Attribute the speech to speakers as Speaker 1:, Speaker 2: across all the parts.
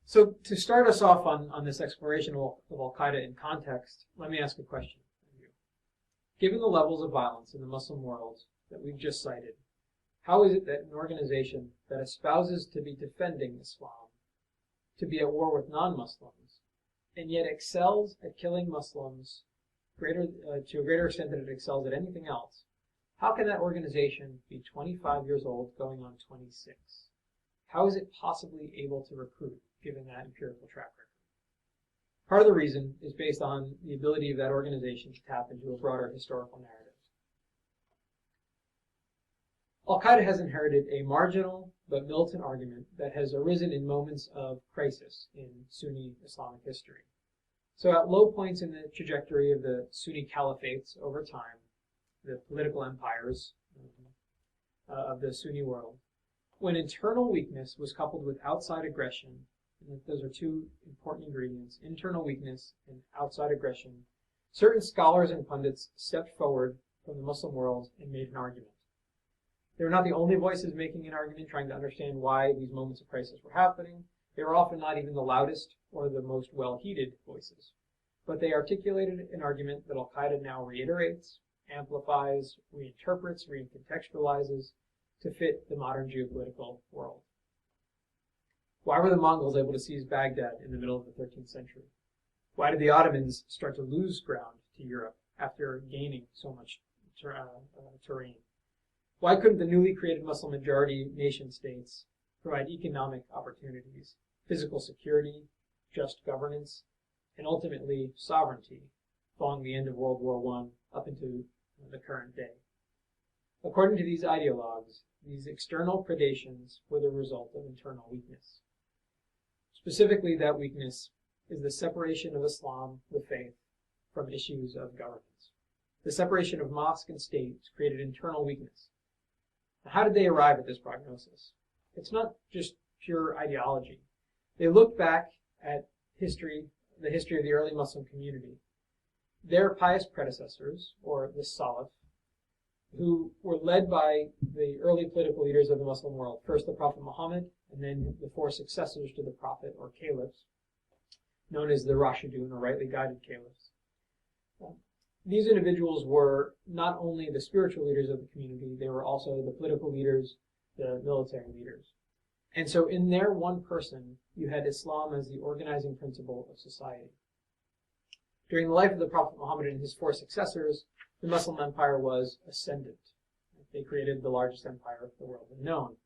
Speaker 1: So to start us off on this exploration of Al-Qaeda in context, let me ask a question of you. Given the levels of violence in the Muslim world that we've just cited, how is it that an organization that espouses to be defending Islam, to be at war with non-Muslims, and yet excels at killing Muslims to a greater extent than it excels at anything else, how can that organization be 25 years old going on 26? How is it possibly able to recruit, given that empirical track record? Part of the reason is based on the ability of that organization to tap into a broader historical narrative. Al-Qaeda has inherited a marginal but militant argument that has arisen in moments of crisis in Sunni Islamic history. So at low points in the trajectory of the Sunni caliphates over time, the political empires of the Sunni world, when internal weakness was coupled with outside aggression, and those are two important ingredients, internal weakness and outside aggression, certain scholars and pundits stepped forward from the Muslim world and made an argument. They were not the only voices making an argument, trying to understand why these moments of crisis were happening. They were often not even the loudest or the most well-heeded voices. But they articulated an argument that Al-Qaeda now reiterates, amplifies, reinterprets, recontextualizes to fit the modern geopolitical world. Why were the Mongols able to seize Baghdad in the middle of the 13th century? Why did the Ottomans start to lose ground to Europe after gaining so much terrain? Why couldn't the newly created Muslim majority nation states provide economic opportunities, physical security, just governance, and ultimately sovereignty following the end of World War I up into the current day? According to these ideologues, these external predations were the result of internal weakness. Specifically, that weakness is the separation of Islam, the faith, from issues of governance. The separation of mosque and state created internal weakness. Now, how did they arrive at this prognosis? It's not just pure ideology. They looked back at history, the history of the early Muslim community. Their pious predecessors, or the Salaf, who were led by the early political leaders of the Muslim world, first the Prophet Muhammad, and then the four successors to the Prophet, or caliphs, known as the Rashidun, or rightly guided caliphs. These individuals were not only the spiritual leaders of the community, they were also the political leaders, the military leaders. And so in their one person, you had Islam as the organizing principle of society. During the life of the Prophet Muhammad and his four successors, the Muslim empire was ascendant. They created the largest empire the world had known.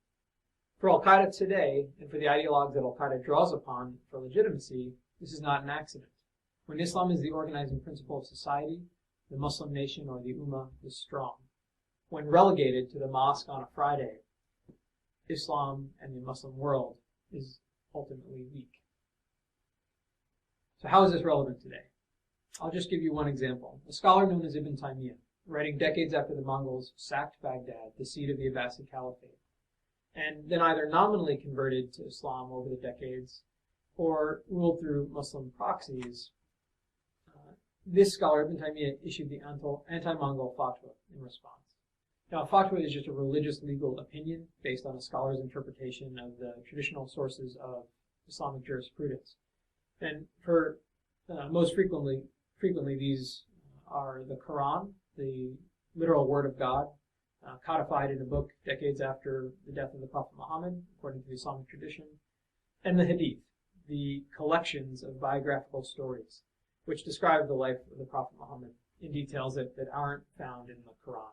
Speaker 1: For Al-Qaeda today, and for the ideologues that Al-Qaeda draws upon for legitimacy, this is not an accident. When Islam is the organizing principle of society, the Muslim nation, or the Ummah, is strong. When relegated to the mosque on a Friday, Islam and the Muslim world is ultimately weak. So how is this relevant today? I'll just give you one example. A scholar known as Ibn Taymiyyah, writing decades after the Mongols sacked Baghdad, the seat of the Abbasid Caliphate, and then either nominally converted to Islam over the decades or ruled through Muslim proxies, this scholar, Ibn Taymiyyah, issued the anti-Mongol fatwa in response. Now, a fatwa is just a religious legal opinion based on a scholar's interpretation of the traditional sources of Islamic jurisprudence. And for most frequently these are the Quran, the literal word of God, codified in a book decades after the death of the Prophet Muhammad, according to the Islamic tradition, and the Hadith, the collections of biographical stories which describe the life of the Prophet Muhammad in details that aren't found in the Quran.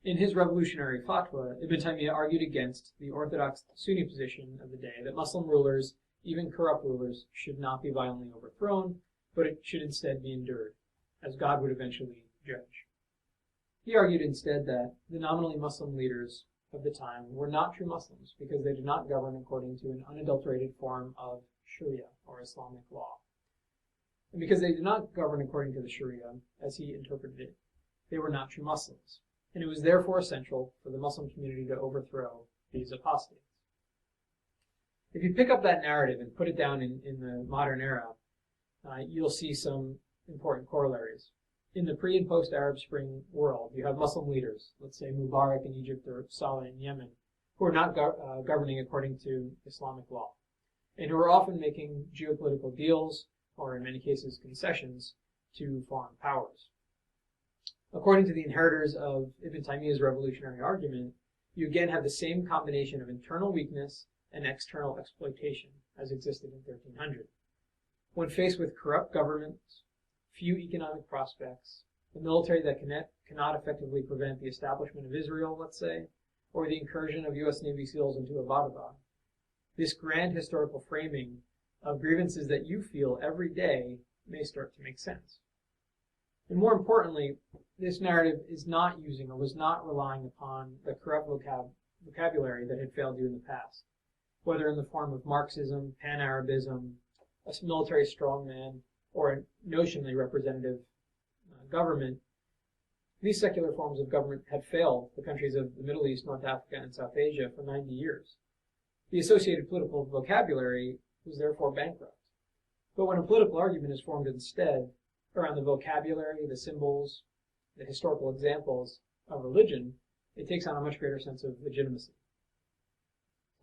Speaker 1: In his revolutionary fatwa, Ibn Taymiyyah argued against the orthodox Sunni position of the day that Muslim rulers, even corrupt rulers, should not be violently overthrown, but it should instead be endured, as God would eventually judge. He argued instead that the nominally Muslim leaders of the time were not true Muslims because they did not govern according to an unadulterated form of Sharia, or Islamic law. And because they did not govern according to the Sharia, as he interpreted it, they were not true Muslims. And it was therefore essential for the Muslim community to overthrow these apostates. If you pick up that narrative and put it down in the modern era, you'll see some important corollaries. In the pre- and post-Arab Spring world, you have Muslim leaders, let's say Mubarak in Egypt or Saleh in Yemen, who are not governing according to Islamic law. and who are often making geopolitical deals, or in many cases concessions, to foreign powers. According to the inheritors of Ibn Taymiyyah's revolutionary argument, you again have the same combination of internal weakness and external exploitation as existed in 1300. When faced with corrupt governments, few economic prospects, a military that cannot effectively prevent the establishment of Israel, let's say, or the incursion of U.S. Navy SEALs into Abbottabad, this grand historical framing of grievances that you feel every day may start to make sense. And more importantly, this narrative is not using or was not relying upon the corrupt vocabulary that had failed you in the past, whether in the form of Marxism, Pan-Arabism, a military strongman, or a notionally representative government. These secular forms of government had failed the countries of the Middle East, North Africa, and South Asia for 90 years. The associated political vocabulary was therefore bankrupt. But when a political argument is formed instead around the vocabulary, the symbols, the historical examples of religion, it takes on a much greater sense of legitimacy.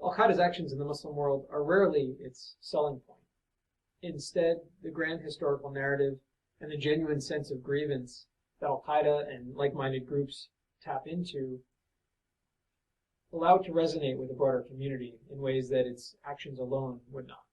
Speaker 1: Al-Qaeda's actions in the Muslim world are rarely its selling point. Instead, the grand historical narrative and the genuine sense of grievance that Al-Qaeda and like-minded groups tap into allow it to resonate with the broader community in ways that its actions alone would not.